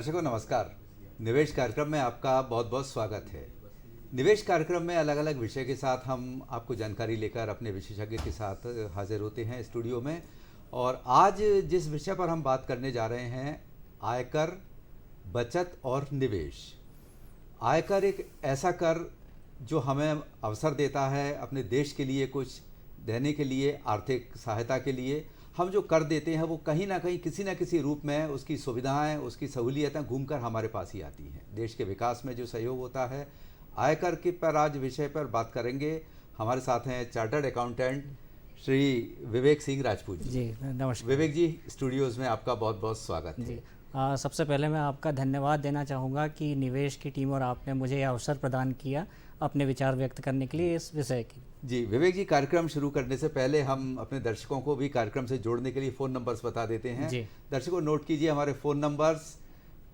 दर्शकों नमस्कार। निवेश कार्यक्रम में आपका बहुत बहुत स्वागत है। निवेश कार्यक्रम में अलग अलग विषय के साथ हम आपको जानकारी लेकर अपने विशेषज्ञ के साथ हाजिर होते हैं स्टूडियो में। और आज जिस विषय पर हम बात करने जा रहे हैं, आयकर, बचत और निवेश। आयकर एक ऐसा कर जो हमें अवसर देता है अपने देश के लिए कुछ देने के लिए, आर्थिक सहायता के लिए। हम जो कर देते हैं वो कहीं ना कहीं किसी न किसी रूप में उसकी सुविधाएं, उसकी सहूलियतें घूमकर हमारे पास ही आती हैं। देश के विकास में जो सहयोग होता है, आयकर के पर आज विषय पर बात करेंगे। हमारे साथ हैं चार्टर्ड अकाउंटेंट श्री विवेक सिंह राजपूत जी। नमस्कार विवेक जी, स्टूडियोज़ में आपका बहुत बहुत स्वागत है। सबसे पहले मैं आपका धन्यवाद देना चाहूँगा कि निवेश की टीम और आपने मुझे यह अवसर प्रदान किया अपने विचार व्यक्त करने के लिए इस विषय की। जी विवेक जी, कार्यक्रम शुरू करने से पहले हम अपने दर्शकों को भी कार्यक्रम से जोड़ने के लिए फ़ोन नंबर्स बता देते हैं। दर्शकों नोट कीजिए हमारे फ़ोन नंबर्स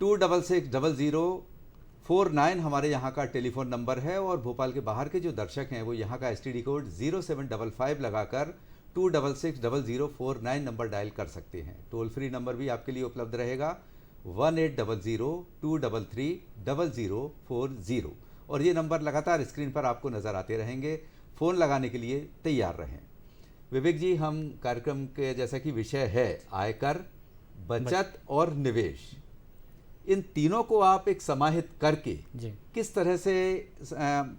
266049 हमारे यहाँ का टेलीफोन नंबर है। और भोपाल के बाहर के जो दर्शक हैं वो यहाँ का STD कोड 0755 लगाकर 2660049 नंबर डायल कर सकते हैं। टोल फ्री नंबर भी आपके लिए उपलब्ध रहेगा 1800-233-0040। और ये नंबर लगातार स्क्रीन पर आपको नज़र आते रहेंगे। फ़ोन लगाने के लिए तैयार रहें। विवेक जी, हम कार्यक्रम के जैसा कि विषय है आयकर, बचत और निवेश, इन तीनों को आप एक समाहित करके किस तरह से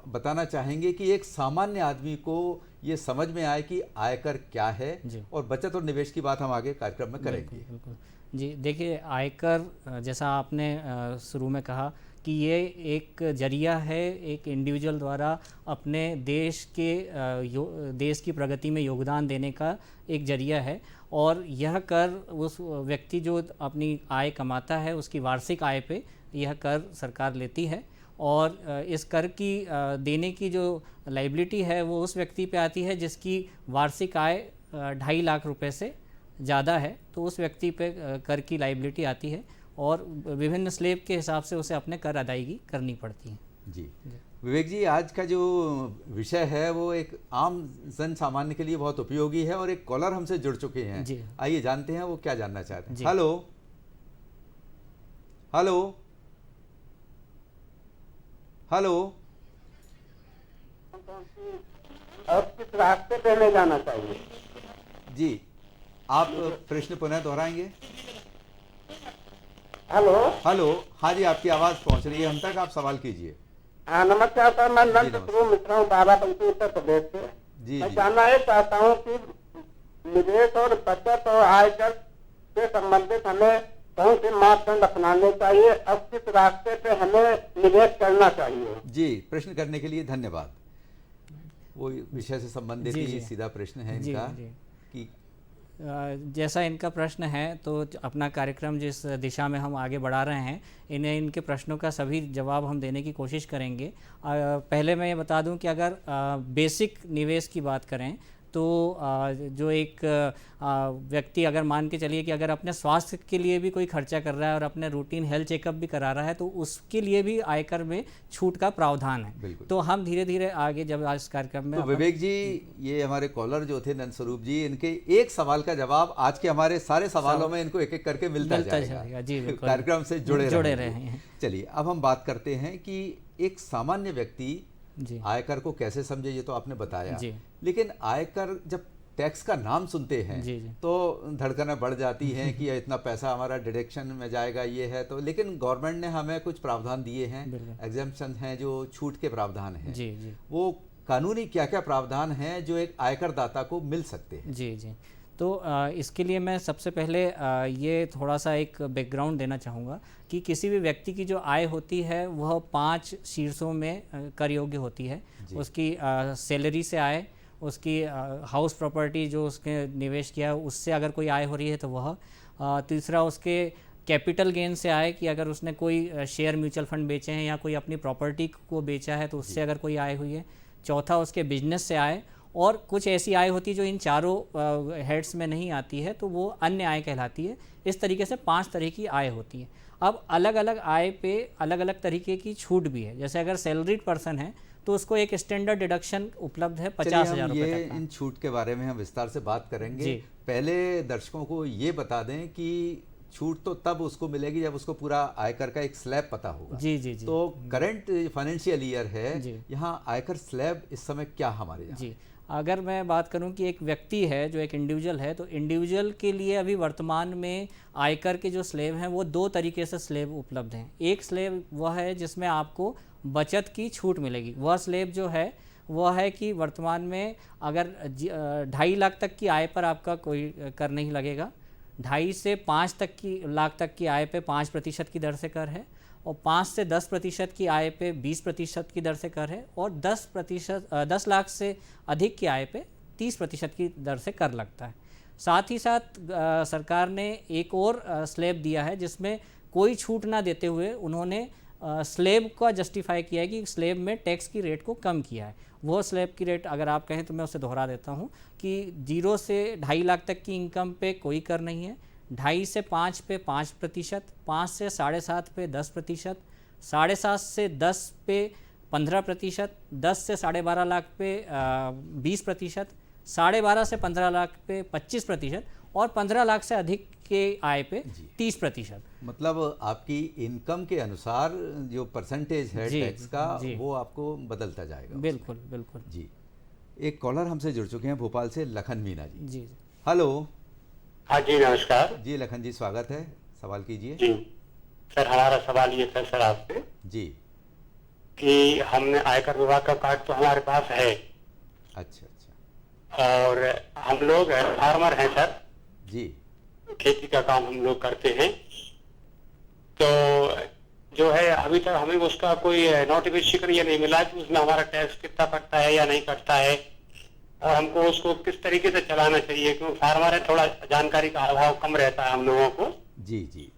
बताना चाहेंगे कि एक सामान्य आदमी को ये समझ में आए कि आयकर क्या है, और बचत और निवेश की बात हम आगे कार्यक्रम में करेंगे। बिल्कुल जी। देखिए, आयकर जैसा आपने शुरू में कहा कि ये एक जरिया है, एक इंडिविजुअल द्वारा अपने देश की प्रगति में योगदान देने का एक जरिया है। और यह कर उस व्यक्ति जो अपनी आय कमाता है उसकी वार्षिक आय पे यह कर सरकार लेती है। और इस कर की देने की जो लायबिलिटी है वो उस व्यक्ति पे आती है जिसकी वार्षिक आय 2.5 लाख रुपए से ज़्यादा है, तो उस व्यक्ति पे कर की लायबिलिटी आती है और विभिन्न स्लैब के हिसाब से उसे अपने कर अदायगी करनी पड़ती है। जी विवेक जी, आज का जो विषय है वो एक आम जन सामान्य के लिए बहुत उपयोगी है। और एक कॉलर हमसे जुड़ चुके हैं जी। आइए जानते हैं वो क्या जानना चाहते हैं। Hello hello hello. अब किस रास्ते पे हमें जाना चाहिए? जी, आप प्रश्न पुनः दोहराएंगे? Hello hello. हाँ जी, आपकी आवाज़ पहुंच रही है हम तक, आप सवाल कीजिए। नमस्कार सर, मैं नंद ध्रुव मिश्रा हूँ, बाराबंकी, उत्तर प्रदेश से। मैं जानना ये चाहता हूँ कि निवेश और बचत और आयकर से संबंधित हमें कौन से मापदंड अपनाने चाहिए, अब किस रास्ते पे हमें निवेश करना चाहिए? जी, प्रश्न करने के लिए धन्यवाद। वो विषय से संबंधित ही सीधा प्रश्न है इनका कि जैसा इनका प्रश्न है, तो अपना कार्यक्रम जिस दिशा में हम आगे बढ़ा रहे हैं, इनके प्रश्नों का सभी जवाब हम देने की कोशिश करेंगे। पहले मैं ये बता दूं कि अगर बेसिक निवेश की बात करें तो जो एक व्यक्ति अगर मान के चलिए कि अगर अपने स्वास्थ्य के लिए भी कोई खर्चा कर रहा है और अपने रूटीन हेल्थ चेकअप भी करा रहा है, तो उसके लिए भी आयकर में छूट का प्रावधान है। तो हम धीरे धीरे आगे जब आज कार्यक्रम में तो विवेक जी, ये हमारे कॉलर जो थे नंद स्वरूप जी, इनके एक सवाल का जवाब आज के हमारे सारे सवालों में इनको एक एक करके मिलता जाएगा। जी, कार्यक्रम से जुड़े रहे हैं। चलिए, अब हम बात करते हैं कि एक सामान्य व्यक्ति आयकर को कैसे समझे। ये तो आपने बताया, लेकिन आयकर जब टैक्स का नाम सुनते हैं तो धड़कनें बढ़ जाती हैं कि इतना पैसा हमारा डिडक्शन में जाएगा, ये है तो। लेकिन गवर्नमेंट ने हमें कुछ प्रावधान दिए हैं, एग्जेम्पशन हैं, जो छूट के प्रावधान हैं। वो कानूनी क्या क्या प्रावधान हैं जो एक आयकर दाता को मिल सकते हैं? जी। तो इसके लिए मैं सबसे पहले ये थोड़ा सा एक बैकग्राउंड देना चाहूँगा कि किसी भी व्यक्ति की जो आय होती है वह 5 शीर्षों में कर योग्य होती है। उसकी सैलरी से आय, उसकी हाउस प्रॉपर्टी जो उसके निवेश किया है उससे अगर कोई आय हो रही है तो वह, तीसरा उसके कैपिटल गेन से आय कि अगर उसने कोई शेयर म्यूचुअल फंड बेचे हैं या कोई अपनी प्रॉपर्टी को बेचा है तो उससे अगर कोई आय हुई है, चौथा उसके बिजनेस से आय, और कुछ ऐसी आय होती है जो इन चारों हेड्स में नहीं आती है तो वो अन्य आय कहलाती है। इस तरीके से 5 तरह की आय होती है। अब अलग अलग आय पे अलग अलग तरीके की छूट भी है। जैसे अगर सैलरीड पर्सन है तो उसको एक स्टैंडर्ड डिडक्शन उपलब्ध है 50,000 रुपये तक का। इन छूट के बारे में हम विस्तार से बात करेंगे। पहले दर्शकों को ये बता दें कि छूट तो तब उसको मिलेगी जब उसको पूरा आयकर का एक स्लैब पता होगा। जी जी जी। तो करंट फाइनेंशियल ईयर है, जी। यहाँ आयकर स्लैब इस समय क्या हमारे यहाँ? जी, अगर मैं बात करूं कि एक व्यक्ति है जो एक इंडिविजुअल है, तो इंडिविजुअल के लिए अभी वर्तमान में आयकर के जो स्लैब हैं वो दो तरीके से स्लैब उपलब्ध हैं। एक स्लैब वह है जिसमें आपको बचत की छूट मिलेगी। वह स्लैब जो है वह है कि वर्तमान में अगर 2.5 लाख तक की आय पर आपका कोई कर नहीं लगेगा। 2.5 से 5 लाख तक की आय पे 5% की दर से कर है, और 5 से 10% की आय पे 20% की दर से कर है, और 10 लाख से अधिक की आय पे 30% की दर से कर लगता है। साथ ही साथ सरकार ने एक और स्लैब दिया है जिसमें कोई छूट ना देते हुए उन्होंने स्लैब का जस्टिफाई किया है कि स्लैब में टैक्स की रेट को कम किया है। वो स्लैब की रेट अगर आप कहें तो मैं उसे दोहरा देता हूँ कि 0 से 2.5 लाख तक की इनकम पे कोई कर नहीं है, 2.5 से 5 पे 5%, 5 से 7.5 पे 10%, 7.5 से 10 पे 15%, 10 से 12.5 लाख पे 20%, 12.5 से 15 लाख पे 25%, और 15 लाख से अधिक के आय पे 30%। मतलब आपकी इनकम के अनुसार जो परसेंटेज है टैक्स का वो आपको बदलता जाएगा। बिल्कुल बिल्कुल जी। एक कॉलर हमसे जुड़ चुके हैं भोपाल से, लखन मीना जी। जी। हेलो। हाँ जी, नमस्कार जी। लखन जी स्वागत है, सवाल कीजिए। जी सर, हमारा सवाल ये था सर आपसे जी कि हमने आयकर विभाग का कार्ड तो हमारे पास है। अच्छा अच्छा। और हम लोग फार्मर हैं सर जी। खेती का काम हम लोग करते हैं। तो जो है अभी तक हमें उसका कोई नोटिफिकेशन ये नहीं मिला कि उसमें हमारा टैक्स कितना कटता है या नहीं कटता है, और हमको उसको किस तरीके से चलाना चाहिए, क्योंकि फार्मर है, थोड़ा जानकारी का अभाव कम रहता है हम लोगों को। जी जी।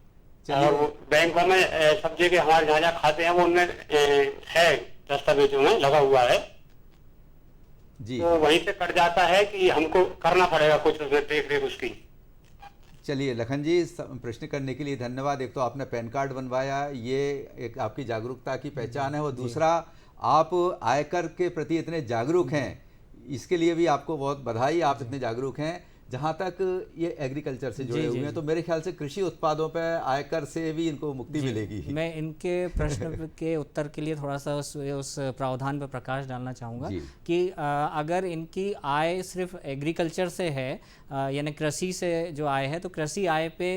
और बैंकों में सब जगह हमारे जहाँ जहाँ खाते हैं वो उनमें है, दस्तावेजों में लगा हुआ है जी। तो वहीं से कट जाता है कि हमको करना पड़ेगा कुछ उसमें देख रेख उसकी? चलिए लखन जी, प्रश्न करने के लिए धन्यवाद। एक तो आपने पैन कार्ड बनवाया, ये एक आपकी जागरूकता की पहचान है, और दूसरा आप आयकर के प्रति इतने जागरूक हैं, इसके लिए भी आपको बहुत बधाई। आप इतने जागरूक हैं। जहाँ तक ये एग्रीकल्चर से जुड़े हुए हैं, तो मेरे ख्याल से कृषि उत्पादों पर आयकर से भी इनको मुक्ति मिलेगी। मैं इनके प्रश्न के उत्तर के लिए थोड़ा सा उस प्रावधान पर प्रकाश डालना चाहूँगा कि अगर इनकी आय सिर्फ एग्रीकल्चर से है, यानी कृषि से जो आय है, तो कृषि आय पे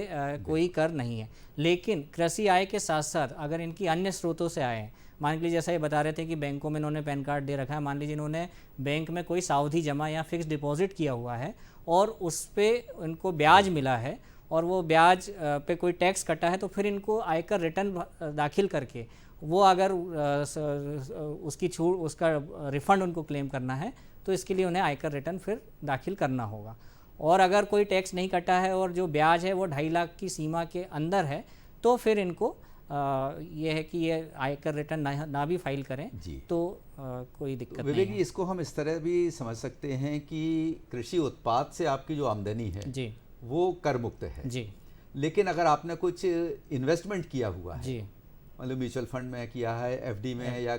कोई कर नहीं है। लेकिन कृषि आय के साथ साथ अगर इनकी अन्य स्रोतों से आय है, मान लीजिए जैसा ये बता रहे थे कि बैंकों में इन्होंने पैन कार्ड दे रखा है, मान लीजिए इन्होंने बैंक में कोई सावधि जमा या फिक्स डिपॉजिट किया हुआ है और उस पर इनको ब्याज मिला है और वो ब्याज पे कोई टैक्स कटा है, तो फिर इनको आयकर रिटर्न दाखिल करके वो अगर उसकी छूट, उसका रिफ़ंड उनको क्लेम करना है, तो इसके लिए उन्हें आयकर रिटर्न फिर दाखिल करना होगा। और अगर कोई टैक्स नहीं कटा है और जो ब्याज है वो 2.5 लाख की सीमा के अंदर है, तो फिर इनको ये है कि ये आयकर रिटर्न ना भी फाइल करें तो कोई दिक्कत नहीं है। इसको हम इस तरह भी समझ सकते हैं कि कृषि उत्पाद से आपकी जो आमदनी है जी वो कर मुक्त है जी, लेकिन अगर आपने कुछ इन्वेस्टमेंट किया हुआ है जी, मतलब म्यूचुअल फंड में किया है, एफडी में है, या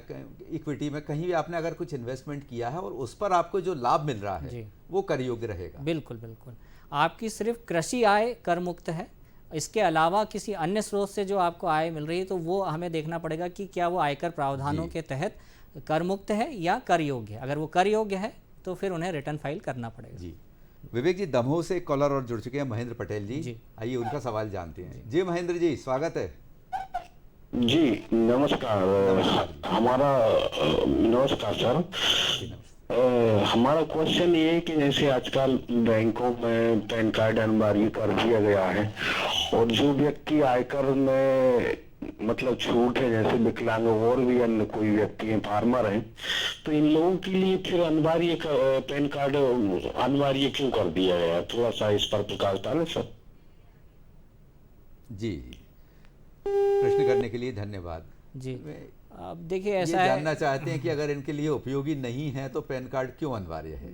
इक्विटी में कहीं भी आपने अगर कुछ इन्वेस्टमेंट किया है और उस पर आपको जो लाभ मिल रहा है वो कर योग्य रहेगा। बिल्कुल बिल्कुल। आपकी सिर्फ कृषि आय कर मुक्त है, इसके अलावा किसी अन्य स्रोत से जो आपको आय मिल रही है तो वो हमें देखना पड़ेगा कि क्या वो आयकर प्रावधानों के तहत कर मुक्त है या कर योग्य है। अगर वो कर योग्य है तो फिर उन्हें रिटर्न फाइल करना पड़ेगा जी। विवेक जी, दमोह से कॉलर और जुड़ चुके हैं, महेंद्र पटेल जी। आइए उनका सवाल जानते हैं। जी महेंद्र जी स्वागत है। जी नमस्कार। हमारा नमस्कार सर। हमारा क्वेश्चन ये है कि जैसे आजकल बैंकों में पैन कार्ड अनिवार्य कर दिया गया है, और जो व्यक्ति आयकर में मतलब छूट है, जैसे विकलांग और भी अन्य कोई व्यक्ति हैं, फार्मर हैं, तो इन लोगों के लिए फिर अनिवार्य पैन कार्ड अनिवार्य क्यों कर दिया गया? थोड़ा सा इस पर प्रकाश डालें सर। जी प्रश्न करने के लिए धन्यवाद जी। अब देखिए ऐसा है, जानना चाहते हैं कि अगर इनके लिए उपयोगी नहीं है तो पैन कार्ड क्यों अनिवार्य है?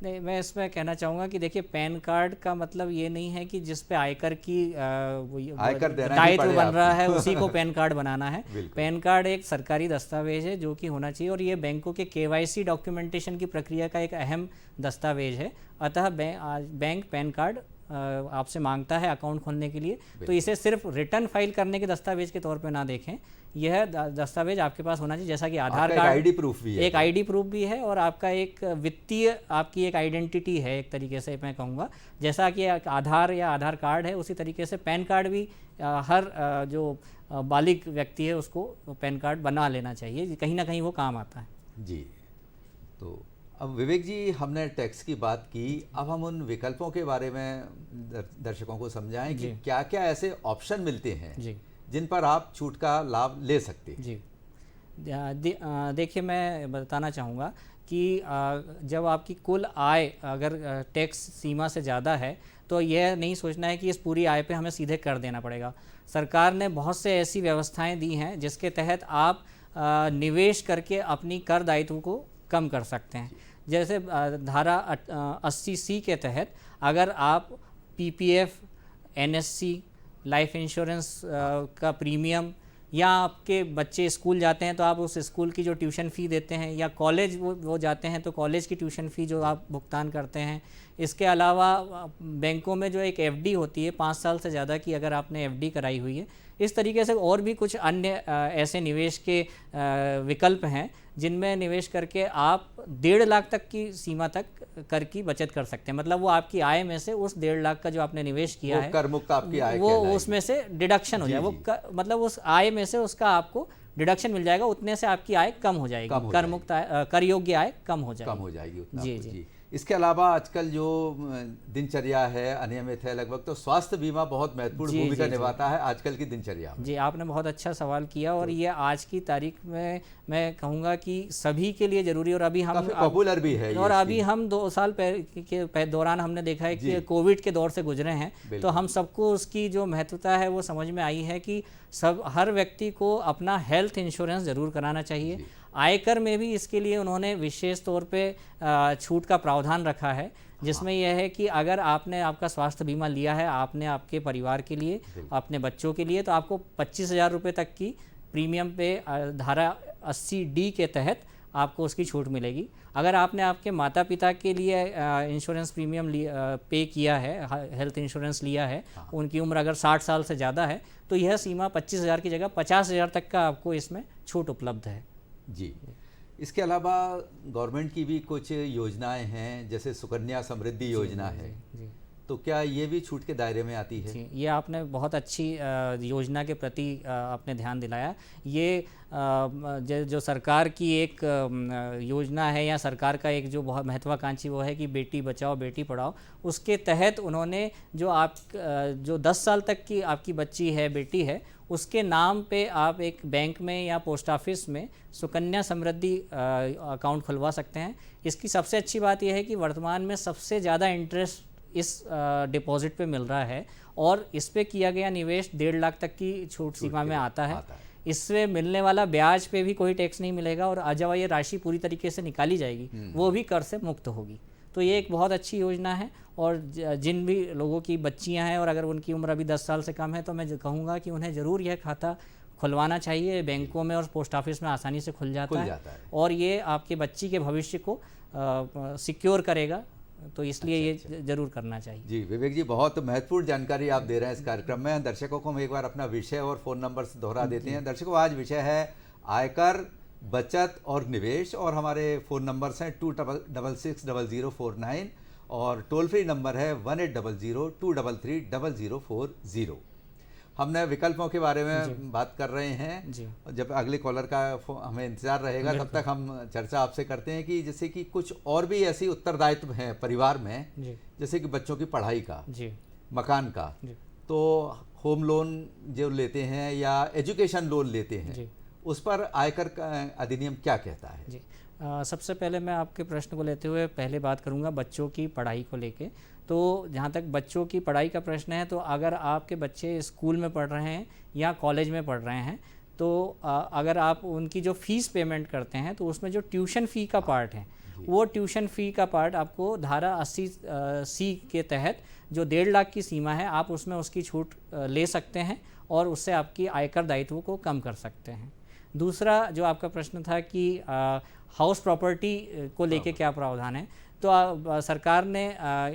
नहीं, मैं इसमें कहना चाहूँगा कि देखिए पैन कार्ड का मतलब ये नहीं है कि जिस पे आयकर की दायित्व बन रहा है उसी को पैन कार्ड बनाना है। पैन कार्ड एक सरकारी दस्तावेज है जो कि होना चाहिए, और ये बैंकों के KYC डॉक्यूमेंटेशन की प्रक्रिया का एक अहम दस्तावेज है। अतः बैंक पैन कार्ड आपसे मांगता है अकाउंट खोलने के लिए, तो इसे सिर्फ रिटर्न फाइल करने के दस्तावेज के तौर पे ना देखें। यह दस्तावेज आपके पास होना चाहिए, जैसा कि आधार कार्ड, आईडी प्रूफ भी है, एक आईडी प्रूफ भी है, और आपका एक वित्तीय आपकी एक आइडेंटिटी है, एक तरीके से मैं कहूँगा। जैसा कि आधार या आधार कार्ड है, उसी तरीके से पैन कार्ड भी हर जो बालिग व्यक्ति है उसको पैन कार्ड बना लेना चाहिए, कहीं ना कहीं वो काम आता है। जी, तो अब विवेक जी, हमने टैक्स की बात की, अब हम उन विकल्पों के बारे में दर्शकों को समझाएं कि क्या क्या ऐसे ऑप्शन मिलते हैं जी, जिन पर आप छूट का लाभ ले सकते हैं। जी, देखिए, मैं बताना चाहूँगा कि जब आपकी कुल आय अगर टैक्स सीमा से ज़्यादा है, तो यह नहीं सोचना है कि इस पूरी आय पे हमें सीधे कर देना पड़ेगा। सरकार ने बहुत से ऐसी व्यवस्थाएं दी हैं जिसके तहत आप निवेश करके अपनी कर दायित्व को कम कर सकते हैं। जैसे धारा 80C के तहत अगर आप पीपीएफ, एनएससी, लाइफ इंश्योरेंस का प्रीमियम, या आपके बच्चे स्कूल जाते हैं तो आप उस स्कूल की जो ट्यूशन फ़ी देते हैं, या कॉलेज वो जाते हैं तो कॉलेज की ट्यूशन फ़ी जो आप भुगतान करते हैं। इसके अलावा बैंकों में जो एक एफडी होती है 5 साल से ज़्यादा की, अगर आपने एफडी कराई हुई है, इस तरीके से और भी कुछ अन्य ऐसे निवेश के विकल्प हैं जिनमें निवेश करके आप 1.5 लाख तक की सीमा तक कर की बचत कर सकते हैं। मतलब वो आपकी आय में से उस 1.5 लाख का जो आपने निवेश किया है, कर मुक्त आपकी आय वो उसमें से डिडक्शन हो जाए, मतलब उस आय में से उसका आपको डिडक्शन मिल जाएगा, उतने से आपकी आय कम हो जाएगी, कर मुक्त कर योग्य आय कम हो जाएगी उतना। जी, जी। इसके अलावा आजकल जो दिनचर्या है अनियमित है लगभग, तो स्वास्थ्य बीमा बहुत महत्वपूर्ण भूमिका निभाता है आजकल की दिनचर्या में। जी, आपने बहुत अच्छा सवाल किया, और ये आज की तारीख में मैं कहूँगा कि सभी के लिए ज़रूरी, और अभी हम पॉपुलर भी है। और अभी हम 2 साल के दौरान हमने देखा है कि कोविड के दौर से गुजरे हैं, तो हम सबको उसकी जो महत्वता है वो समझ में आई है कि हर व्यक्ति को अपना हेल्थ इंश्योरेंस ज़रूर कराना चाहिए। आयकर में भी इसके लिए उन्होंने विशेष तौर पे छूट का प्रावधान रखा है, जिसमें यह है कि अगर आपने आपका स्वास्थ्य बीमा लिया है, आपने आपके परिवार के लिए, अपने बच्चों के लिए, तो आपको 25,000 रुपये तक की प्रीमियम पे धारा 80D के तहत आपको उसकी छूट मिलेगी। अगर आपने आपके माता पिता के लिए इंश्योरेंस प्रीमियम पे किया है, हेल्थ इंश्योरेंस लिया है, उनकी उम्र अगर 60 साल से ज़्यादा है, तो यह सीमा 25,000 की जगह 50,000 तक का आपको इसमें छूट उपलब्ध है। जी, इसके अलावा गवर्नमेंट की भी कुछ योजनाएं हैं, जैसे सुकन्या समृद्धि योजना है, तो क्या ये भी छूट के दायरे में आती है? जी, ये आपने बहुत अच्छी योजना के प्रति आपने ध्यान दिलाया। ये जो सरकार की एक योजना है, या सरकार का एक जो बहुत महत्वाकांक्षी वो है कि बेटी बचाओ बेटी पढ़ाओ, उसके तहत उन्होंने जो 10 साल तक की आपकी बच्ची है, बेटी है, उसके नाम पे आप एक बैंक में या पोस्ट ऑफिस में सुकन्या समृद्धि अकाउंट खुलवा सकते हैं। इसकी सबसे अच्छी बात यह है कि वर्तमान में सबसे ज़्यादा इंटरेस्ट इस डिपॉजिट पे मिल रहा है, और इस पे किया गया निवेश 1.5 लाख तक की छूट सीमा में आता है। इससे मिलने वाला ब्याज पे भी कोई टैक्स नहीं मिलेगा, और जब ये राशि पूरी तरीके से निकाली जाएगी वो भी कर से मुक्त होगी। तो ये एक बहुत अच्छी योजना है, और जिन भी लोगों की बच्चियां हैं और अगर उनकी उम्र अभी 10 साल से कम है, तो मैं कहूँगा कि उन्हें ज़रूर यह खाता खुलवाना चाहिए। बैंकों में और पोस्ट ऑफिस में आसानी से खुल जाता है, और ये आपके बच्ची के भविष्य को सिक्योर करेगा, तो इसलिए ये जरूर करना चाहिए। जी विवेक जी, बहुत महत्वपूर्ण जानकारी आप दे रहे हैं इस कार्यक्रम में। दर्शकों को हम एक बार अपना विषय और फ़ोन नंबर दोहरा देते हैं। दर्शकों, आज विषय है आयकर, बचत और निवेश, और हमारे फ़ोन नंबर्स हैं 26660049, और टोल फ्री नंबर है 1800233040। हमने विकल्पों के बारे में बात कर रहे हैं जी। जब अगले कॉलर का हमें इंतजार रहेगा, तब तक हम चर्चा आपसे करते हैं कि जैसे कि कुछ और भी ऐसी उत्तरदायित्व हैं परिवार में जी। जैसे कि बच्चों की पढ़ाई का जी। मकान का जी। तो होम लोन जो लेते हैं या एजुकेशन लोन लेते हैं जी। उस पर आयकर का अधिनियम क्या कहता है जी? सबसे पहले मैं आपके प्रश्न को लेते हुए पहले बात करूंगा बच्चों की पढ़ाई को लेके। तो जहाँ तक बच्चों की पढ़ाई का प्रश्न है, तो अगर आपके बच्चे स्कूल में पढ़ रहे हैं या कॉलेज में पढ़ रहे हैं, तो अगर आप उनकी जो फ़ीस पेमेंट करते हैं, तो उसमें जो ट्यूशन फ़ी का पार्ट है, वो ट्यूशन फ़ी का पार्ट आपको धारा 80C के तहत जो 1.5 लाख की सीमा है, आप उसमें उसकी छूट ले सकते हैं और उससे आपकी आयकर दायित्व को कम कर सकते हैं। दूसरा जो आपका प्रश्न था कि हाउस प्रॉपर्टी को लेके क्या प्रावधान है, तो सरकार ने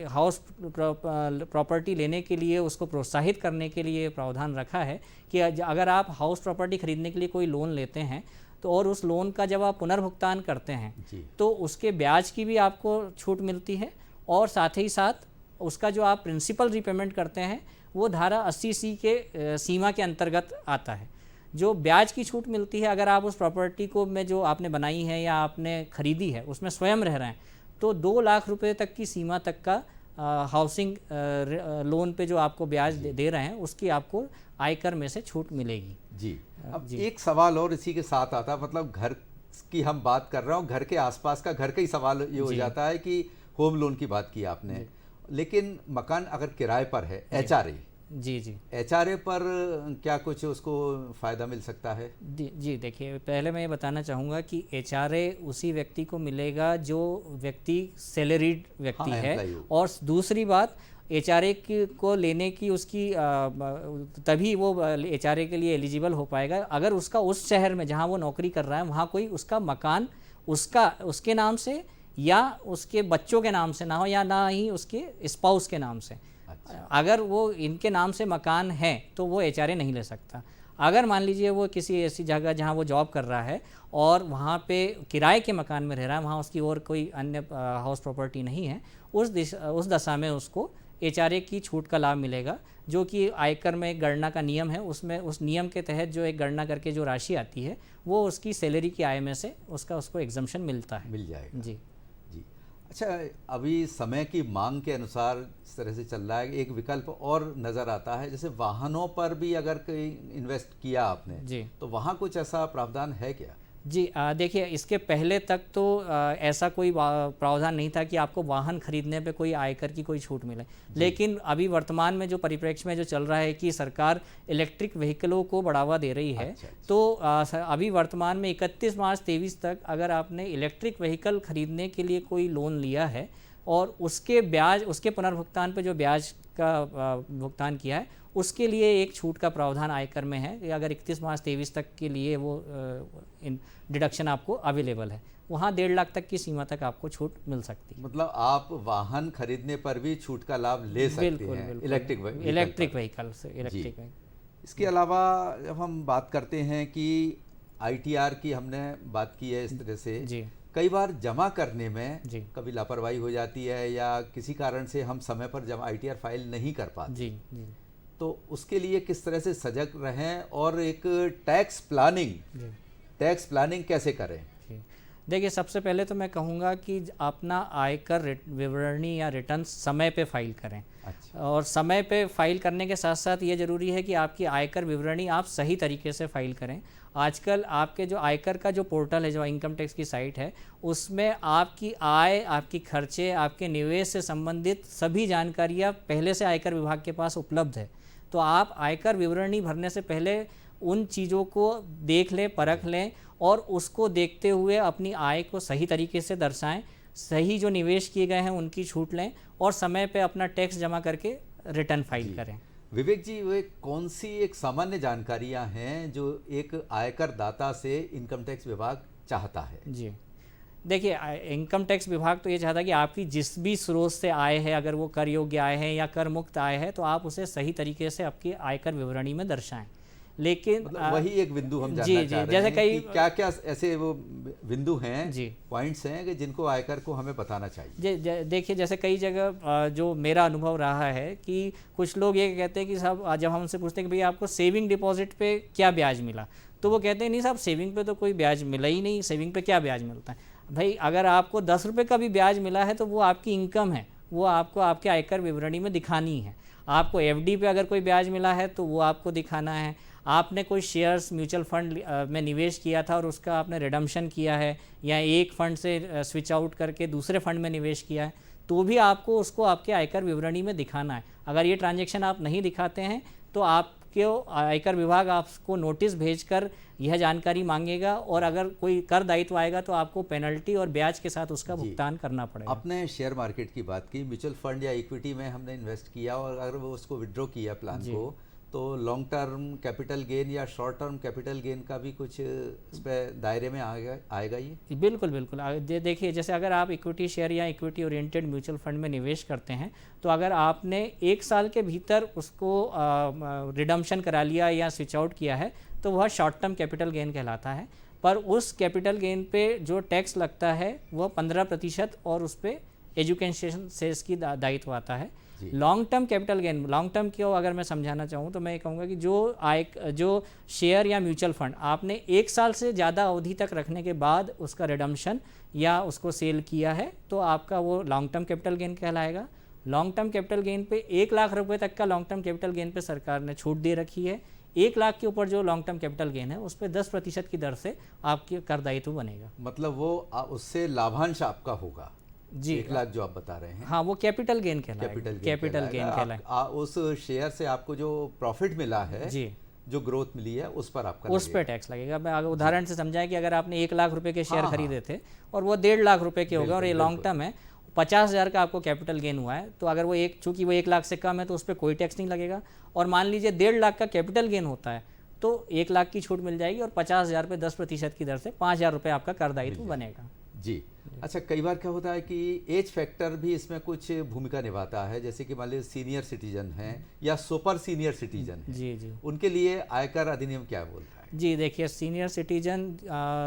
हाउस प्रॉपर्टी लेने के लिए उसको प्रोत्साहित करने के लिए प्रावधान रखा है कि अगर आप हाउस प्रॉपर्टी खरीदने के लिए कोई लोन लेते हैं तो और उस लोन का जब आप पुनर्भुगतान करते हैं तो उसके ब्याज की भी आपको छूट मिलती है, और साथ ही साथ उसका जो आप प्रिंसिपल रिपेमेंट करते हैं वो धारा 80C के सीमा के अंतर्गत आता है। जो ब्याज की छूट मिलती है अगर आप उस प्रॉपर्टी को में जो आपने बनाई है या आपने खरीदी है उसमें स्वयं रह रहे हैं तो 2 लाख रुपए तक की सीमा तक का हाउसिंग लोन पे जो आपको ब्याज दे रहे हैं उसकी आपको आयकर में से छूट मिलेगी। जी, अब एक सवाल और इसी के साथ आता है, मतलब घर की हम बात कर रहा हूँ, घर के आसपास का घर का ही सवाल ये हो जाता है कि होम लोन की बात की आपने, लेकिन मकान अगर किराए पर है, HRA, जी HRA पर क्या कुछ उसको फ़ायदा मिल सकता है? जी देखिए, पहले मैं ये बताना चाहूँगा कि HRA उसी व्यक्ति को मिलेगा जो व्यक्ति सैलरीड व्यक्ति है, और दूसरी बात HRA को लेने की उसकी तभी वो HRA के लिए एलिजिबल हो पाएगा अगर उसका उस शहर में जहाँ वो नौकरी कर रहा है वहाँ कोई उसका मकान उसके नाम से या उसके बच्चों के नाम से ना हो, या ना ही उसके स्पाउस के नाम से। अगर वो इनके नाम से मकान है तो वो HRA नहीं ले सकता। अगर मान लीजिए वो किसी ऐसी जगह जहाँ वो जॉब कर रहा है और वहाँ पे किराए के मकान में रह रहा है, वहाँ उसकी और कोई अन्य हाउस प्रॉपर्टी नहीं है, उस दशा में उसको HRA की छूट का लाभ मिलेगा, जो कि आयकर में एक गणना का नियम है, उसमें उस नियम के तहत जो एक गणना करके जो राशि आती है वो उसकी सैलरी की आय में से उसको एग्जम्पशन मिलता है। मिल जाएगा। जी। अच्छा, अभी समय की मांग के अनुसार इस तरह से चल रहा है, एक विकल्प और नज़र आता है, जैसे वाहनों पर भी अगर कोई इन्वेस्ट किया आपने जी तो वहाँ कुछ ऐसा प्रावधान है क्या? जी देखिए, इसके पहले तक तो ऐसा कोई प्रावधान नहीं था कि आपको वाहन खरीदने पे कोई आयकर की कोई छूट मिले, लेकिन अभी वर्तमान में जो परिप्रेक्ष्य में जो चल रहा है कि सरकार इलेक्ट्रिक व्हीकलों को बढ़ावा दे रही है। तो अभी वर्तमान में 31 मार्च 23 तक अगर आपने इलेक्ट्रिक व्हीकल खरीदने के लिए कोई लोन लिया है और उसके पुनर्भुगतान पे जो ब्याज का भुगतान किया है उसके लिए एक छूट का प्रावधान आयकर में है। अगर 31 मार्च 23 तक के लिए वो डिडक्शन आपको अवेलेबल है, वहाँ 1.5 लाख तक की सीमा तक आपको छूट मिल सकती है। मतलब आप वाहन खरीदने पर भी छूट का लाभ ले सकते हैं इलेक्ट्रिक व्हीकल से। इसके अलावा जब हम बात करते हैं कि ITR की हमने बात की है इस तरह से, कई बार जमा करने में कभी लापरवाही हो जाती है या किसी कारण से हम समय पर जमा ITR फाइल नहीं कर पाते, तो उसके लिए किस तरह से सजग रहें और एक टैक्स प्लानिंग कैसे करें? देखिए, सबसे पहले तो मैं कहूँगा कि अपना आयकर विवरणी या रिटर्न समय पे फाइल करें। और समय पे फाइल करने के साथ साथ ये ज़रूरी है कि आपकी आयकर विवरणी आप सही तरीके से फाइल करें। आजकल आपके जो आयकर का जो पोर्टल है, जो इनकम टैक्स की साइट है, उसमें आपकी आय, आपकी खर्चे, आपके निवेश से संबंधित सभी जानकारियाँ पहले से आयकर विभाग के पास उपलब्ध है। तो आप आयकर विवरणी भरने से पहले उन चीज़ों को देख लें, परख लें और उसको देखते हुए अपनी आय को सही तरीके से दर्शाएं, सही जो निवेश किए गए हैं उनकी छूट लें और समय पे अपना टैक्स जमा करके रिटर्न फाइल करें। विवेक जी, वे कौन सी एक सामान्य जानकारियां हैं जो एक आयकर दाता से इनकम टैक्स विभाग चाहता है? जी देखिए, इनकम टैक्स विभाग तो ये चाहता है कि आपकी जिस भी स्रोत से आय है, अगर वो कर योग्य आय है या कर मुक्त आय है, तो आप उसे सही तरीके से आपकी आयकर विवरणी में दर्शाएं। लेकिन मतलब वही एक बिंदु हम जानना चाह रहे हैं कि क्या ऐसे वो बिंदु हैं, पॉइंट्स हैं कि जिनको आयकर को हमें बताना चाहिए? देखिए, जैसे कई जगह जो मेरा अनुभव रहा है कि कुछ लोग ये कहते हैं कि साहब, जब हम उनसे पूछते हैं कि भैया आपको सेविंग डिपॉजिट पे क्या ब्याज मिला, तो वो कहते हैं नहीं साहब, सेविंग पे तो कोई ब्याज मिला ही नहीं, सेविंग पे क्या ब्याज मिलता है। भाई, अगर आपको 10 रुपये का भी ब्याज मिला है तो वो आपकी इनकम है, वो आपको आपके आयकर विवरणी में दिखानी है। आपको FD पे अगर कोई ब्याज मिला है तो वो आपको दिखाना है। आपने कोई शेयर्स म्यूचुअल फंड में निवेश किया था और उसका आपने रिडम्पशन किया है, या एक फ़ंड से स्विच आउट करके दूसरे फंड में निवेश किया है, तो भी आपको उसको आपके आयकर विवरणी में दिखाना है। अगर ये ट्रांजैक्शन आप नहीं दिखाते हैं तो आपके आयकर विभाग आपको नोटिस भेजकर यह जानकारी मांगेगा, और अगर कोई कर दायित्व आएगा तो आपको पेनल्टी और ब्याज के साथ उसका भुगतान करना पड़ेगा। आपने शेयर मार्केट की बात की, म्यूचुअल फंड या इक्विटी में हमने इन्वेस्ट किया और अगर वो उसको विड्रॉ किया प्लान को, तो लॉन्ग टर्म कैपिटल गेन या शॉर्ट टर्म कैपिटल गेन का भी कुछ इस पर दायरे में आएगा ये? बिल्कुल बिल्कुल। देखिए, जैसे अगर आप इक्विटी शेयर या इक्विटी ओरिएंटेड म्यूचुअल फंड में निवेश करते हैं, तो अगर आपने 1 साल के भीतर उसको रिडम्पशन करा लिया या स्विच आउट किया है, तो वह शॉर्ट टर्म कैपिटल गेन कहलाता है। पर उस कैपिटल गेन पे जो टैक्स लगता है वह 15% और उस पर एजुकेशन सेस की दायित्व आता है। Long term capital gain, long term क्यों अगर मैं समझाना चाहूँ तो मैं ये कहूँगा कि जो शेयर या म्यूचुअल फंड आपने 1 साल से ज़्यादा अवधि तक रखने के बाद उसका रिडम्पशन या उसको सेल किया है, तो आपका वो लॉन्ग टर्म कैपिटल गेन कहलाएगा। लॉन्ग टर्म कैपिटल गेन पे 1 लाख रुपए तक का लॉन्ग टर्म कैपिटल गेन पे सरकार ने छूट दे रखी है। 1 लाख के ऊपर जो लॉन्ग टर्म कैपिटल गेन है उस पर 10% की दर से आपकी कर दायित्व बनेगा। मतलब वो उससे लाभांश आपका होगा जी। 1 लाख जो आप बता रहे हैं, हाँ, वो कैपिटल गेन कहलाएगा। कैपिटल गेन कहलाएगा। उस शेयर से आपको जो प्रॉफिट मिला है जी, जो ग्रोथ मिली है उस पर आपका उस पर टैक्स लगेगा। मैं अगर उदाहरण से समझाएं कि अगर आपने 1 लाख रुपए के शेयर खरीदे थे और वो 1.5 लाख रुपए के हो गए और ये लॉन्ग टर्म है, 50,000 का आपको कैपिटल गेन हुआ है, तो अगर वो चूंकि वो 1 लाख से कम है तो उस पर कोई टैक्स नहीं लगेगा। और मान लीजिए 1.5 लाख का कैपिटल गेन होता है तो 1 लाख की छूट मिल जाएगी और 50,000 पे 10% की दर से 5,000 रुपये आपका कर दायित्व बनेगा। जी। अच्छा, कई बार क्या होता है कि एज फैक्टर भी इसमें कुछ भूमिका निभाता है, जैसे कि मान लीजिए सीनियर सिटीजन हैं या सुपर सीनियर सिटीजन हैं, जी जी, उनके लिए आयकर अधिनियम क्या बोलता है? जी देखिए, सीनियर सिटीजन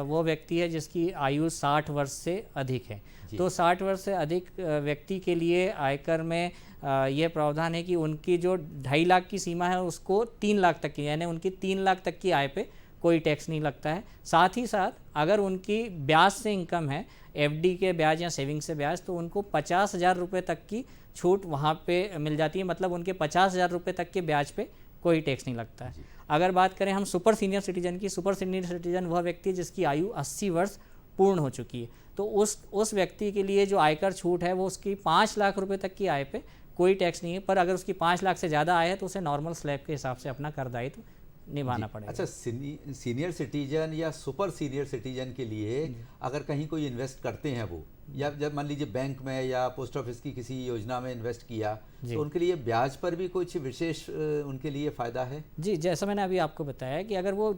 वो व्यक्ति है जिसकी आयु 60 वर्ष से अधिक है। तो 60 वर्ष से अधिक व्यक्ति के लिए आयकर में यह प्रावधान है कि उनकी जो 2.5 लाख की सीमा है उसको 3 लाख तक की, यानी उनकी 3 लाख तक की आय पे कोई टैक्स नहीं लगता है। साथ ही साथ अगर उनकी ब्याज से इनकम है, एफडी के ब्याज या सेविंग से ब्याज, तो उनको 50,000 रुपये तक की छूट वहाँ पे मिल जाती है। मतलब उनके 50,000 रुपये तक के ब्याज पे कोई टैक्स नहीं लगता है। अगर बात करें हम सुपर सीनियर सिटीजन की, सुपर सीनियर सिटीजन वह व्यक्ति है जिसकी आयु 80 वर्ष पूर्ण हो चुकी है, तो उस व्यक्ति के लिए जो आयकर छूट है वो उसकी 5 लाख रुपए तक की आय पे कोई टैक्स नहीं है। पर अगर उसकी 5 लाख से ज़्यादा आय है तो उसे नॉर्मल स्लैब के हिसाब से अपना कर दायित्व निभाना पड़ेगा। अच्छा, सीनियर सिटीजन या सुपर सीनियर सिटीजन के लिए अगर कहीं कोई इन्वेस्ट करते हैं वो, या जब मान लीजिए बैंक में या पोस्ट ऑफिस की किसी योजना में इन्वेस्ट किया, तो उनके लिए ब्याज पर भी कुछ विशेष उनके लिए फ़ायदा है? जी, जैसा मैंने अभी आपको बताया कि अगर वो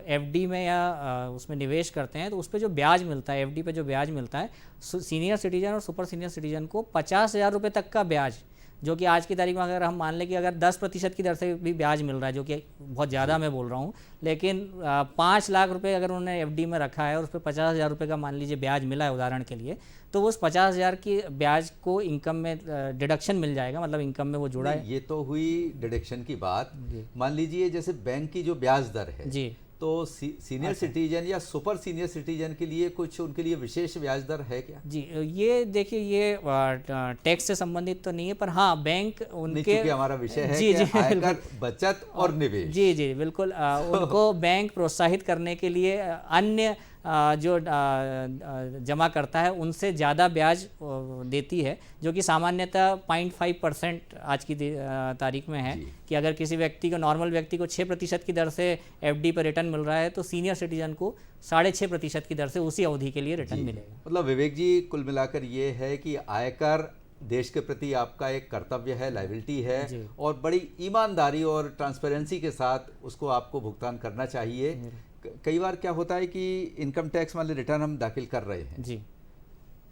एफडी में या उसमें निवेश करते हैं तो उस पर जो ब्याज मिलता है, एफडी पे जो ब्याज मिलता है, सीनियर सिटीजन और सुपर सीनियर सिटीजन को 50,000 रुपये तक का ब्याज, जो कि आज की तारीख में अगर हम मान लें कि अगर 10% की दर से भी ब्याज मिल रहा है, जो कि बहुत ज़्यादा मैं बोल रहा हूँ, लेकिन 5 लाख रुपए अगर उन्होंने एफडी में रखा है और उस पर 50,000 रुपये का मान लीजिए ब्याज मिला है उदाहरण के लिए, तो उस 50,000 की ब्याज को इनकम में डिडक्शन मिल जाएगा, मतलब इनकम में वो जुड़ा है। ये तो हुई डिडक्शन की बात। मान लीजिए जैसे बैंक की जो ब्याज दर है जी, तो सीनियर सिटीजन या सुपर सीनियर सिटीजन के लिए कुछ उनके लिए विशेष ब्याज दर है क्या? जी, ये देखिए, ये टैक्स से संबंधित तो नहीं है, पर हाँ बैंक उनके, हमारा विषय है जी, कि आयकर, बचत और निवेश। जी जी बिल्कुल, उनको बैंक प्रोत्साहित करने के लिए अन्य जो जमा करता है उनसे ज़्यादा ब्याज देती है, जो कि सामान्यतः 0.5% आज की तारीख में है कि अगर किसी व्यक्ति को, नॉर्मल व्यक्ति को 6% की दर से एफडी पर रिटर्न मिल रहा है, तो सीनियर सिटीजन को 6.5% की दर से उसी अवधि के लिए रिटर्न मिलेगा। मतलब विवेक जी, कुल मिलाकर ये है कि आयकर देश के प्रति आपका एक कर्तव्य है, लायबिलिटी है, और बड़ी ईमानदारी और ट्रांसपेरेंसी के साथ उसको आपको भुगतान करना चाहिए। कई बार क्या होता है कि इनकम टैक्स वाले रिटर्न हम दाखिल कर रहे हैं जी,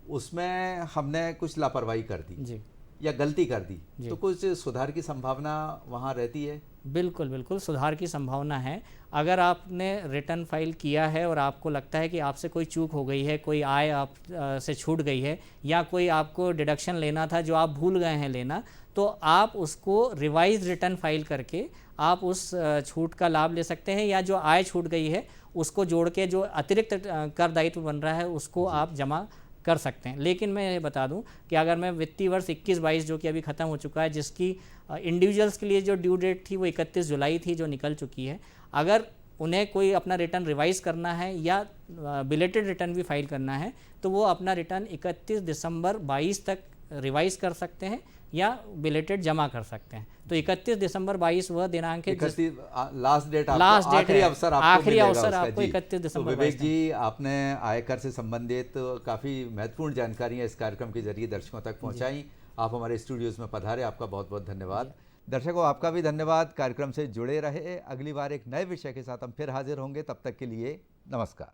उसमें हमने कुछ लापरवाही कर दी जी, या गलती कर दी, तो कुछ सुधार की संभावना वहाँ रहती है? बिल्कुल बिल्कुल, सुधार की संभावना है। अगर आपने रिटर्न फाइल किया है और आपको लगता है कि आपसे कोई चूक हो गई है, कोई आय आप से छूट गई है, या कोई आपको डिडक्शन लेना था जो आप भूल गए हैं लेना, तो आप उसको रिवाइज रिटर्न फाइल करके आप उस छूट का लाभ ले सकते हैं, या जो आय छूट गई है उसको जोड़ के जो अतिरिक्त कर दायित्व बन रहा है उसको आप जमा कर सकते हैं। लेकिन मैं ये बता दूं कि अगर मैं वित्तीय वर्ष 21-22 जो कि अभी ख़त्म हो चुका है, जिसकी इंडिविजुअल्स के लिए जो ड्यू डेट थी वो 31 जुलाई थी, जो निकल चुकी है, अगर उन्हें कोई अपना रिटर्न रिवाइज़ करना है या बिलेटेड रिटर्न भी फाइल करना है, तो वो अपना रिटर्न 31 दिसंबर 22 तक रिवाइज़ कर सकते हैं या बिलेटेड जमा कर सकते हैं। तो 31 दिसंबर 22 वह दिनांक है, लास्ट डेट, आखिरी अवसर आपको 31 दिसंबर। तो विवेक जी, आपने आयकर से संबंधित काफ़ी महत्वपूर्ण जानकारियाँ इस कार्यक्रम के जरिए दर्शकों तक पहुँचाई। आप हमारे स्टूडियोज़ में पधारे, आपका बहुत बहुत धन्यवाद। दर्शकों, आपका भी धन्यवाद। कार्यक्रम से जुड़े रहे। अगली बार एक नए विषय के साथ हम फिर हाजिर होंगे। तब तक के लिए नमस्कार।